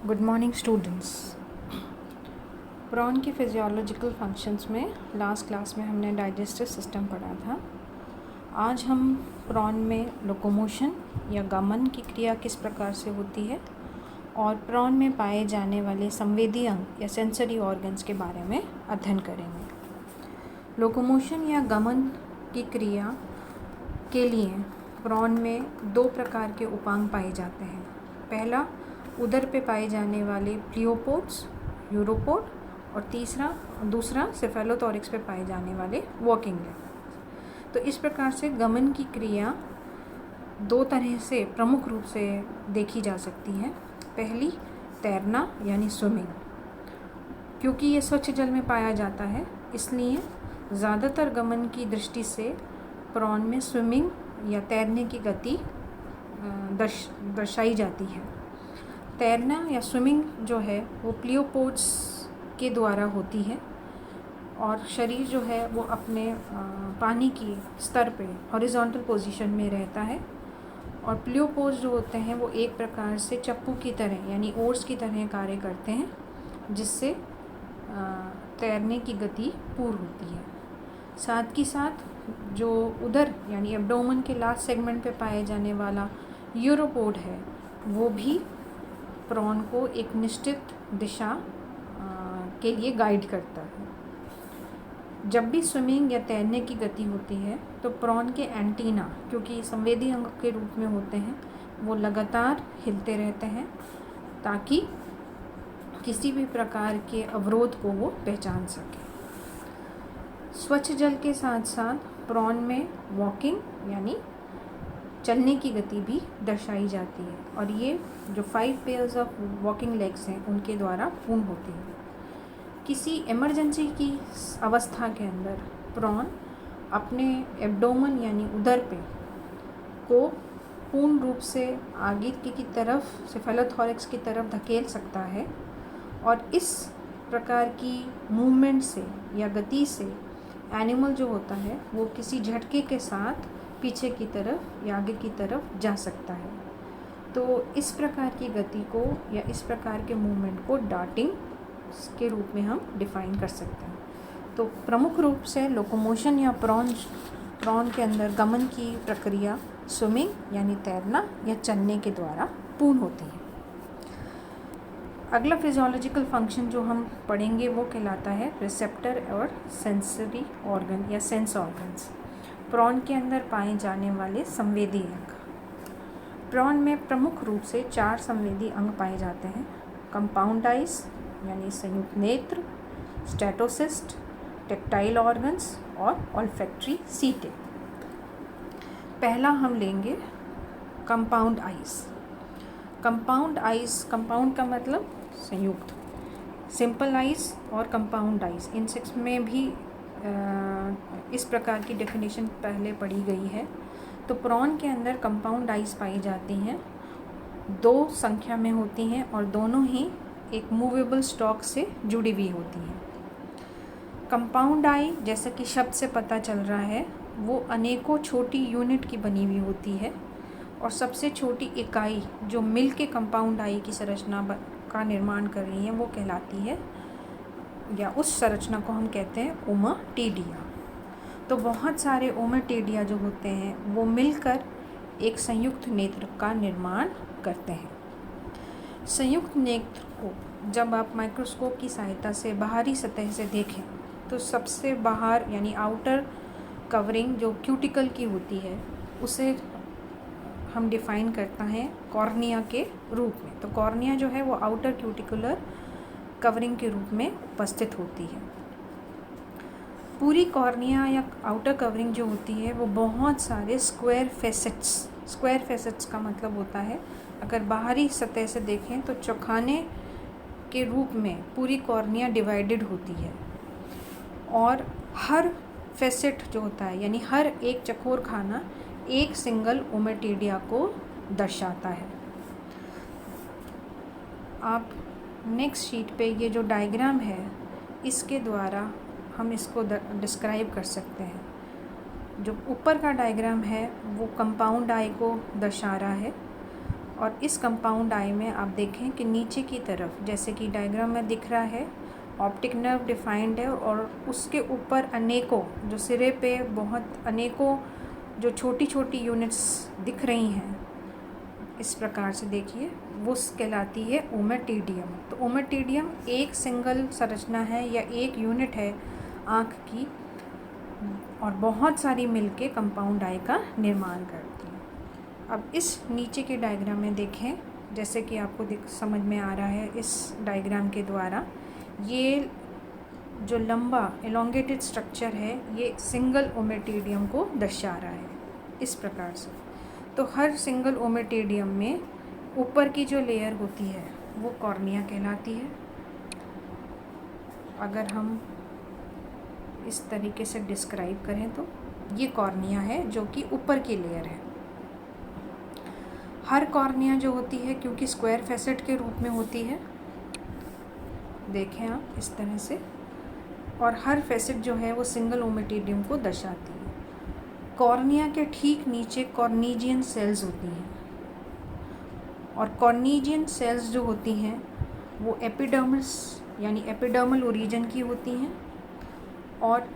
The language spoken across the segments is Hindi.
Good morning students. प्रॉन के फिजियोलॉजिकल फंक्शंस में लास्ट क्लास में हमने डाइजेस्टिव सिस्टम पढ़ा था। आज हम प्रॉन में लोकोमोशन या गमन की क्रिया किस प्रकार से होती है और प्रॉन में पाए जाने वाले संवेदी अंग या सेंसरी ऑर्गन्स के बारे में अध्ययन करेंगे। लोकोमोशन या गमन की क्रिया के लिए प्रॉन में दो प्रकार के उपांग पाए जाते हैं। पहला, उदर पे पाए जाने वाले प्लियोपोड्स, यूरोपोड, और दूसरा सेफेलोथोरिक्स पे पाए जाने वाले वॉकिंग लेग। तो इस प्रकार से गमन की क्रिया दो तरह से प्रमुख रूप से देखी जा सकती है। पहली, तैरना यानी स्विमिंग। क्योंकि ये स्वच्छ जल में पाया जाता है, इसलिए ज़्यादातर गमन की दृष्टि से प्रॉन में स्विमिंग या तैरने की गति दर्शाई जाती है। तैरना या स्विमिंग जो है वो प्लियोपोड्स के द्वारा होती है और शरीर जो है वो अपने पानी की स्तर पे हॉरिजॉन्टल पोजीशन में रहता है। और प्लियोपोड्स जो होते हैं वो एक प्रकार से चप्पू की तरह यानी ओर्स की तरह कार्य करते हैं, जिससे तैरने की गति पूर्ण होती है। साथ ही साथ जो उदर यानी एब्डोमेन के लास्ट सेगमेंट पे पाए जाने वाला यूरोपोड है, वो भी प्रॉन को एक निश्चित दिशा के लिए गाइड करता है। जब भी स्विमिंग या तैरने की गति होती है तो प्रॉन के एंटीना, क्योंकि संवेदी अंग के रूप में होते हैं, वो लगातार हिलते रहते हैं ताकि किसी भी प्रकार के अवरोध को वो पहचान सके। स्वच्छ जल के साथ साथ प्रॉन में वॉकिंग यानी चलने की गति भी दर्शाई जाती है और ये जो 5 पेयर्स ऑफ वॉकिंग लेग्स हैं उनके द्वारा पूर्ण होती है। किसी इमरजेंसी की अवस्था के अंदर प्रॉन अपने एब्डोमेन यानी उदर पे को पूर्ण रूप से आगे की तरफ सेफेलोथोरिक्स की तरफ धकेल सकता है और इस प्रकार की मूवमेंट से या गति से एनिमल जो होता है वो किसी झटके के साथ पीछे की तरफ या आगे की तरफ जा सकता है। तो इस प्रकार की गति को या इस प्रकार के मूवमेंट को डार्टिंग के रूप में हम डिफाइन कर सकते हैं। तो प्रमुख रूप से लोकोमोशन या प्रॉन के अंदर गमन की प्रक्रिया स्विमिंग यानी तैरना या चलने के द्वारा पूर्ण होती है। अगला फिजियोलॉजिकल फंक्शन जो हम पढ़ेंगे वो कहलाता है रिसेप्टर और सेंसरी ऑर्गन या सेंस ऑर्गन्स। प्रॉन के अंदर पाए जाने वाले संवेदी अंग। प्रॉन में प्रमुख रूप से 4 संवेदी अंग पाए जाते हैं। कंपाउंड आइज यानी संयुक्त नेत्र, स्टेटोसिस्ट, टेक्टाइल ऑर्गन्स और ऑल्फैक्टरी सीटें। पहला हम लेंगे compound eyes. Compound eyes, compound का मतलब संयुक्त, सिंपल आइज और कंपाउंड आइज, इन 6 में भी इस प्रकार की डेफिनेशन पहले पढ़ी गई है। तो प्रॉन के अंदर कंपाउंड आइज पाई जाती हैं, 2 संख्या में होती हैं और दोनों ही एक मूवेबल स्टॉक से जुड़ी हुई होती हैं। कंपाउंड आई, जैसा कि शब्द से पता चल रहा है, वो अनेकों छोटी यूनिट की बनी हुई होती है और सबसे छोटी इकाई जो मिल के कंपाउंड आई की संरचना का निर्माण कर रही है वो कहलाती है, या उस संरचना को हम कहते हैं ओमाटिडिया। तो बहुत सारे ओमाटिडिया जो होते हैं वो मिलकर एक संयुक्त नेत्र का निर्माण करते हैं। संयुक्त नेत्र को जब आप माइक्रोस्कोप की सहायता से बाहरी सतह से देखें तो सबसे बाहर यानी आउटर कवरिंग जो क्यूटिकल की होती है उसे हम डिफाइन करता है कॉर्निया के रूप में। तो कॉर्निया जो है वो आउटर क्यूटिकुलर कवरिंग के रूप में उपस्थित होती है। पूरी कॉर्निया या आउटर कवरिंग जो होती है वो बहुत सारे स्क्वायर फेसेट्स का मतलब होता है, अगर बाहरी सतह से देखें तो चौखाने के रूप में पूरी कॉर्निया डिवाइडेड होती है और हर फेसेट जो होता है यानी हर एक चकोर खाना एक सिंगल ओमाटिडिया को दर्शाता है। आप नेक्स्ट शीट पे ये जो डायग्राम है इसके द्वारा हम इसको डिस्क्राइब कर सकते हैं। जो ऊपर का डायग्राम है वो कंपाउंड आई को दर्शा रहा है और इस कंपाउंड आई में आप देखें कि नीचे की तरफ, जैसे कि डायग्राम में दिख रहा है, ऑप्टिक नर्व डिफाइंड है और उसके ऊपर अनेकों, जो सिरे पे बहुत अनेकों जो छोटी छोटी यूनिट्स दिख रही हैं, इस प्रकार से देखिए, वो कहलाती है ओमेटिडियम। तो ओमेटिडियम एक सिंगल संरचना है या एक यूनिट है आँख की, और बहुत सारी मिलके कंपाउंड आई का निर्माण करती है। अब इस नीचे के डायग्राम में देखें, जैसे कि आपको समझ में आ रहा है इस डायग्राम के द्वारा, ये जो लंबा एलोंगेटेड स्ट्रक्चर है ये सिंगल ओमेटिडियम को दर्शा रहा है इस प्रकार से। तो हर सिंगल ओमेटिडियम में ऊपर की जो लेयर होती है वो कॉर्निया कहलाती है। अगर हम इस तरीके से डिस्क्राइब करें तो ये कॉर्निया है जो कि ऊपर की लेयर है। हर कॉर्निया जो होती है, क्योंकि स्क्वायर फैसेट के रूप में होती है, देखें आप इस तरह से, और हर फैसेट जो है वो सिंगल ओमेटिडियम को दर्शाती है। कॉर्निया के ठीक नीचे कॉर्निजियन सेल्स होती हैं, और कॉर्निजियन सेल्स जो होती हैं वो एपिडर्मिस यानी एपिडर्मल ओरिजिन की होती हैं, और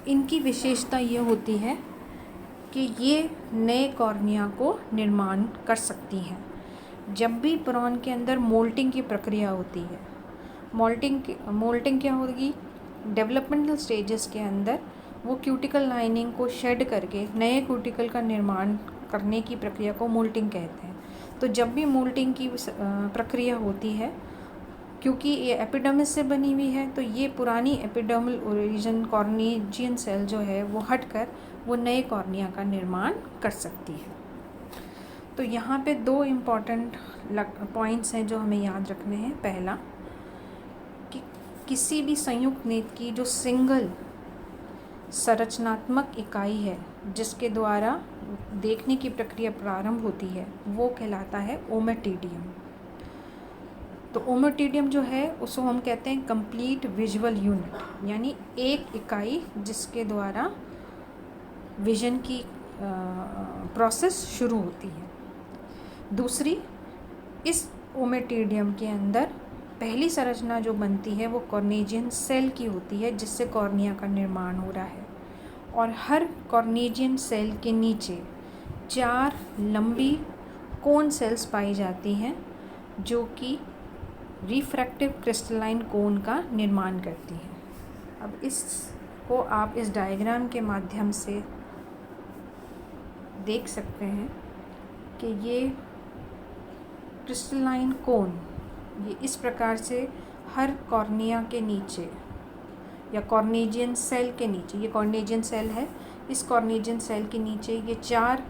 इनकी विशेषता ये होती है कि ये नए कॉर्निया को निर्माण कर सकती हैं। जब भी प्रॉन के अंदर मोल्टिंग की प्रक्रिया होती है, मोल्टिंग क्या होगी, डेवलपमेंटल स्टेजेस के अंदर वो क्यूटिकल लाइनिंग को शेड करके नए क्यूटिकल का निर्माण करने की प्रक्रिया को मोल्टिंग कहते हैं। तो जब भी मोल्टिंग की प्रक्रिया होती है, क्योंकि ये एपिडर्मिस से बनी हुई है, तो ये पुरानी एपिडर्मल ओरिजिन कॉर्निजियन सेल जो है वो हटकर वो नए कॉर्निया का निर्माण कर सकती है। तो यहाँ पे दो इम्पॉर्टेंट पॉइंट्स हैं जो हमें याद रखने हैं। पहला कि किसी भी संयुक्त नेत्र की जो सिंगल संरचनात्मक इकाई है जिसके द्वारा देखने की प्रक्रिया प्रारंभ होती है वो कहलाता है ओमेटिडियम। तो ओमेटिडियम जो है उसको हम कहते हैं कंप्लीट विजुअल यूनिट, यानी एक इकाई जिसके द्वारा विजन की प्रोसेस शुरू होती है। दूसरी, इस ओमेटिडियम के अंदर पहली संरचना जो बनती है वो कॉर्निजियन सेल की होती है जिससे कॉर्निया का निर्माण हो रहा है, और हर कॉर्निजियन सेल के नीचे 4 लंबी कोन सेल्स पाई जाती हैं जो कि रिफ्रैक्टिव क्रिस्टलाइन कोन का निर्माण करती हैं। अब इसको आप इस डायग्राम के माध्यम से देख सकते हैं कि ये क्रिस्टलाइन कोन ये इस प्रकार से हर कॉर्निया के नीचे या कॉर्निजियन सेल के नीचे, ये कॉर्निजियन सेल है, इस कॉर्निजियन सेल के नीचे ये 4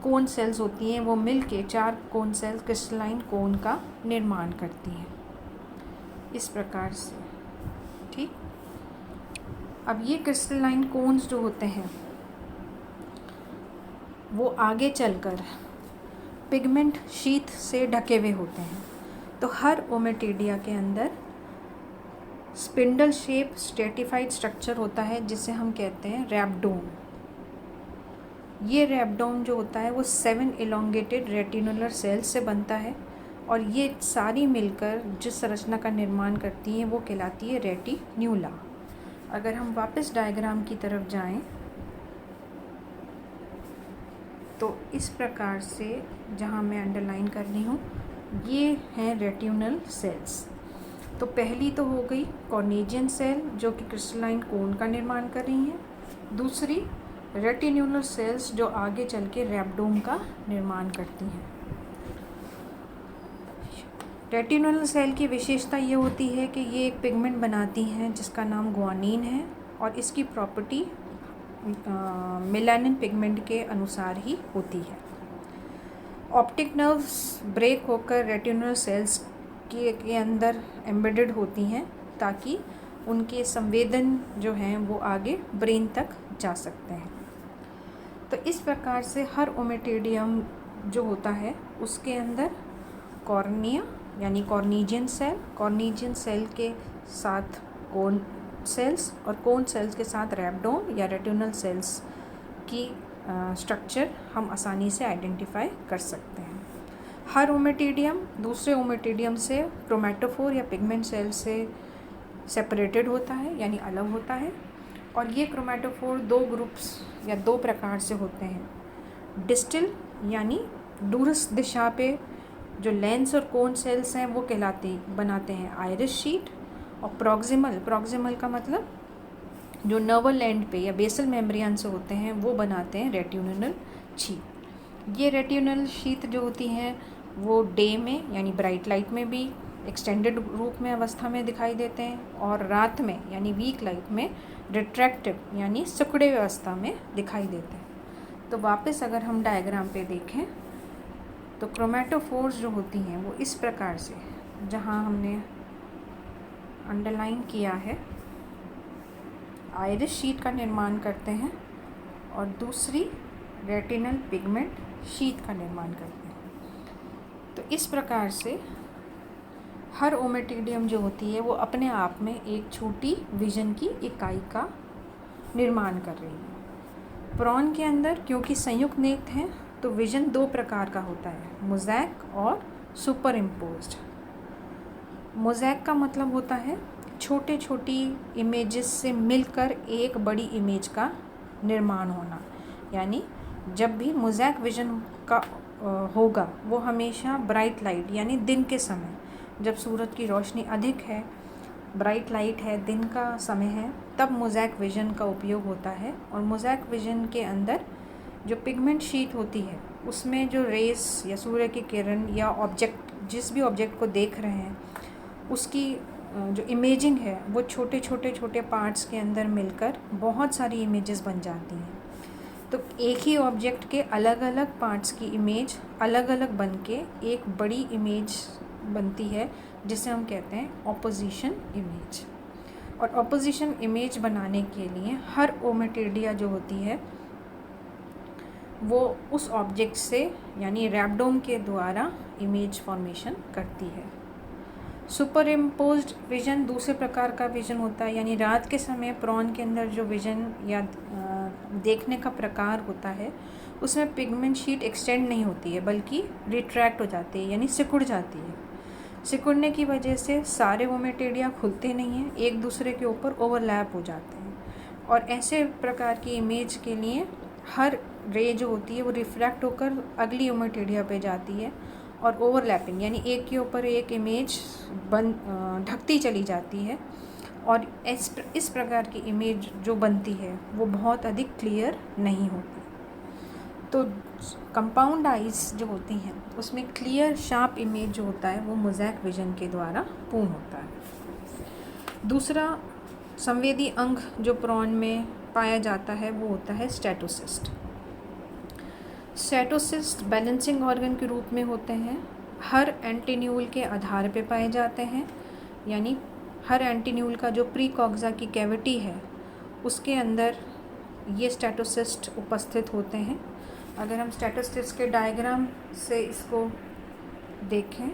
कोन सेल्स होती हैं, वो मिलके 4 कोन सेल्स क्रिस्टलाइन कोन का निर्माण करती हैं इस प्रकार से। ठीक, अब ये क्रिस्टलाइन कोन्स जो होते हैं वो आगे चलकर पिगमेंट शीथ से ढके हुए होते हैं। तो हर ओमेटिडिया के अंदर स्पिंडल शेप स्ट्रेटिफाइड स्ट्रक्चर होता है जिसे हम कहते हैं रैब्डोम। ये रैब्डोम जो होता है वो 7 एलोंगेटेड रेटिनुलर सेल्स से बनता है, और ये सारी मिलकर जिस संरचना का निर्माण करती हैं वो कहलाती है रेटिन्यूला। अगर हम वापस डायग्राम की तरफ जाएं तो इस प्रकार से, जहां मैं अंडरलाइन कर रही हूँ, ये हैं रेटिनल सेल्स। तो पहली तो हो गई कॉर्निजियन सेल जो कि क्रिस्टलाइन कोन का निर्माण कर रही हैं। दूसरी रेटिन्यूलर सेल्स जो आगे चल के रैब्डोम का निर्माण करती हैं। रेटिन्यूलर सेल की विशेषता ये होती है कि ये एक पिगमेंट बनाती हैं जिसका नाम ग्वानिन है, और इसकी प्रॉपर्टी मेलानिन पिगमेंट के अनुसार ही होती है। ऑप्टिक नर्व्स ब्रेक होकर रेटिनुलर सेल्स के अंदर एम्बेडेड होती हैं ताकि उनके संवेदन जो हैं वो आगे ब्रेन तक जा सकते हैं। तो इस प्रकार से हर ओमेटिडियम जो होता है उसके अंदर कॉर्निया यानी कॉर्निजियन सेल के साथ कोन सेल्स और कोन सेल्स के साथ रैब्डोम या रेटिनल सेल्स की स्ट्रक्चर हम आसानी से आइडेंटिफाई कर सकते हैं। हर ओमेटिडियम दूसरे ओमेटिडियम से क्रोमेटोफोर या पिगमेंट सेल से सेपरेटेड होता है, यानी अलग होता है। और ये क्रोमेटोफोर दो ग्रुप्स या दो प्रकार से होते हैं। डिस्टल यानी दूरस्थ दिशा पे जो लेंस और कोन सेल्स हैं वो बनाते हैं आइरिस शीट। और प्रॉक्सिमल का मतलब जो नर्वल एंड पे या बेसल मेम्ब्रेन से होते हैं वो बनाते हैं रेटिनल शीट। ये रेटिनल शीट जो होती हैं वो डे में यानी ब्राइट लाइट में भी एक्सटेंडेड रूप में अवस्था में दिखाई देते हैं, और रात में यानी वीक लाइट में रिट्रैक्टिव यानी सिकुड़े अवस्था में दिखाई देते हैं। तो वापस अगर हम डायग्राम पे देखें तो क्रोमेटोफोर्स जो होती हैं वो इस प्रकार से, जहाँ हमने अंडरलाइन किया है, आइरिस शीट का निर्माण करते हैं और दूसरी रेटिनल पिगमेंट शीट का निर्माण करते हैं। तो इस प्रकार से हर ओमेटिडियम जो होती है वो अपने आप में एक छोटी विजन की इकाई का निर्माण कर रही है। प्रॉन के अंदर क्योंकि संयुक्त नेत्र हैं तो विजन दो प्रकार का होता है, मोज़ैक और सुपर इम्पोज्ड। मोज़ैक का मतलब होता है छोटे छोटी इमेजेस से मिलकर एक बड़ी इमेज का निर्माण होना, यानी जब भी मोज़ैक विजन का होगा वो हमेशा ब्राइट लाइट यानी दिन के समय, जब सूरज की रोशनी अधिक है, ब्राइट लाइट है, दिन का समय है, तब मोज़ैक विजन का उपयोग होता है। और मोज़ैक विजन के अंदर जो पिगमेंट शीट होती है उसमें जो रेस या सूर्य की किरण या ऑब्जेक्ट, जिस भी ऑब्जेक्ट को देख रहे हैं उसकी जो इमेजिंग है वो छोटे पार्ट्स के अंदर मिलकर बहुत सारी इमेजेस बन जाती हैं। तो एक ही ऑब्जेक्ट के अलग अलग पार्ट्स की इमेज अलग अलग बन के एक बड़ी इमेज बनती है, जिसे हम कहते हैं ऑपोजिशन इमेज। और ऑपोजिशन इमेज बनाने के लिए हर ओमेटिडिया जो होती है वो उस ऑब्जेक्ट से यानी रैब्डोम के द्वारा इमेज फॉर्मेशन करती है। सुपर इम्पोज्ड विजन दूसरे प्रकार का विजन होता है, यानी रात के समय प्रॉन के अंदर जो विजन या देखने का प्रकार होता है उसमें पिगमेंट शीट एक्सटेंड नहीं होती है बल्कि रिट्रैक्ट हो जाती है, यानी सिकुड़ जाती है। सिकुड़ने की वजह से सारे ओमेटिडिया खुलते नहीं हैं, एक दूसरे के ऊपर ओवरलैप हो जाते हैं। और ऐसे प्रकार की इमेज के लिए हर रे जो होती है वो रिफ्रैक्ट होकर अगली ओमेटिडिया पे जाती है और ओवरलैपिंग यानी एक के ऊपर एक इमेज ढकती चली जाती है। और इस प्रकार की इमेज जो बनती है वो बहुत अधिक क्लियर नहीं होती। तो कंपाउंड आइज़ जो होती हैं उसमें क्लियर शार्प इमेज जो होता है वो मोज़ैक विजन के द्वारा पूर्ण होता है। दूसरा संवेदी अंग जो प्रॉन में पाया जाता है वो होता है स्टेटोसिस्ट। स्टेटोसिस्ट बैलेंसिंग ऑर्गन के रूप में होते हैं, हर एंटीन्यूल के आधार पे पाए जाते हैं, यानी हर एंटीन्यूल का जो प्रीकॉक्सा की कैविटी है उसके अंदर ये स्टेटोसिस्ट उपस्थित होते हैं। अगर हम स्टेटोसिस्ट के डायग्राम से इसको देखें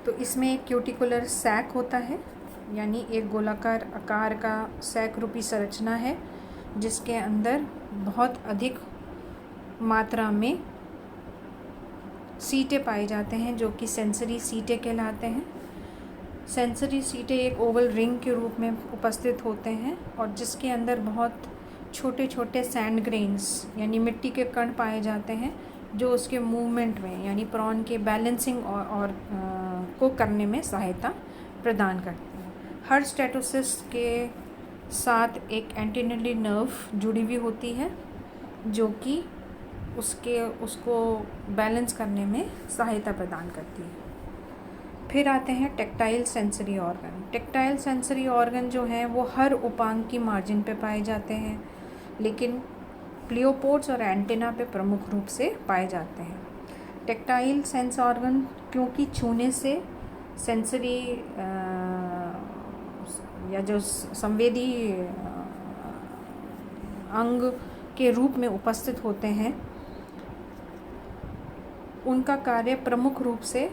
तो इसमें एक क्यूटिकुलर सैक होता है, यानी एक गोलाकार आकार का सैक रूपी संरचना है जिसके अंदर बहुत अधिक मात्रा में सीटें पाए जाते हैं जो कि सेंसरी सीटें कहलाते हैं। सेंसरी सीटें एक ओवल रिंग के रूप में उपस्थित होते हैं और जिसके अंदर बहुत छोटे छोटे सैंड ग्रेन्स यानी मिट्टी के कण पाए जाते हैं जो उसके मूवमेंट में यानी प्रॉन के बैलेंसिंग और को करने में सहायता प्रदान करते हैं। हर स्टेटोसिस्ट के साथ एक एंटीनली नर्व जुड़ी हुई होती है जो कि उसको बैलेंस करने में सहायता प्रदान करती है। फिर आते हैं tactile sensory organ. Tactile sensory organ जो हैं वो हर उपांग की मार्जिन पे पाए जाते हैं, लेकिन प्लियोपोड्स और एंटेना पे प्रमुख रूप से पाए जाते हैं। टेक्टाइल सेंस ऑर्गन क्योंकि छूने से सेंसरी या जो संवेदी अंग के रूप में उपस्थित होते हैं उनका कार्य प्रमुख रूप से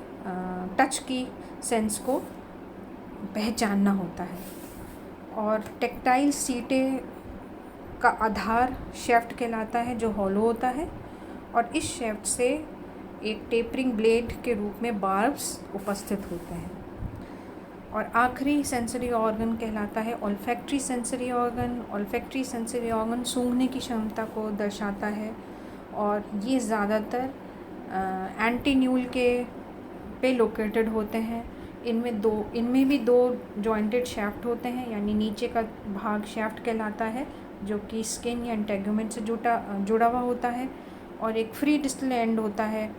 टच की सेंस को पहचानना होता है। और टेक्टाइल सीटें का आधार शेफ्ट कहलाता है जो हॉलो होता है, और इस शेफ्ट से एक टेपरिंग ब्लेड के रूप में बार्ब्स उपस्थित होते हैं। और आखिरी सेंसरी ऑर्गन कहलाता है olfactory sensory organ. Olfactory sensory organ सूंघने की क्षमता को दर्शाता है, और ये ज़्यादातर एंटीन्यूल के पे लोकेटेड होते हैं। इनमें भी दो जॉइंटेड शैफ्ट होते हैं, यानी नीचे का भाग शैफ्ट कहलाता है जो कि स्किन या इंटेगुमेंट से जुड़ा हुआ होता है, और एक फ्री डिस्टल एंड होता है,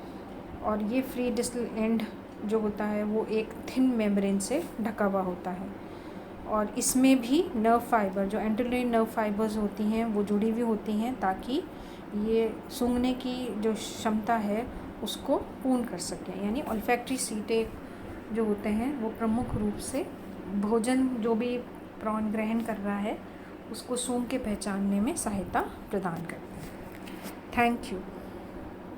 और ये फ्री डिस्टल एंड जो होता है वो एक थिन मेम्ब्रेन से ढका हुआ होता है। और इसमें भी नर्व फाइबर, जो एंटेरियर नर्व फाइबर्स होती हैं, वो जुड़ी हुई होती हैं ताकि ये सूंघने की जो क्षमता है उसको पूर्ण कर सकें। यानी ऑल्फैक्टरी सीटें जो होते हैं वो प्रमुख रूप से भोजन जो भी प्रॉन ग्रहण कर रहा है उसको सूंघ के पहचानने में सहायता प्रदान करते हैं। Thank you.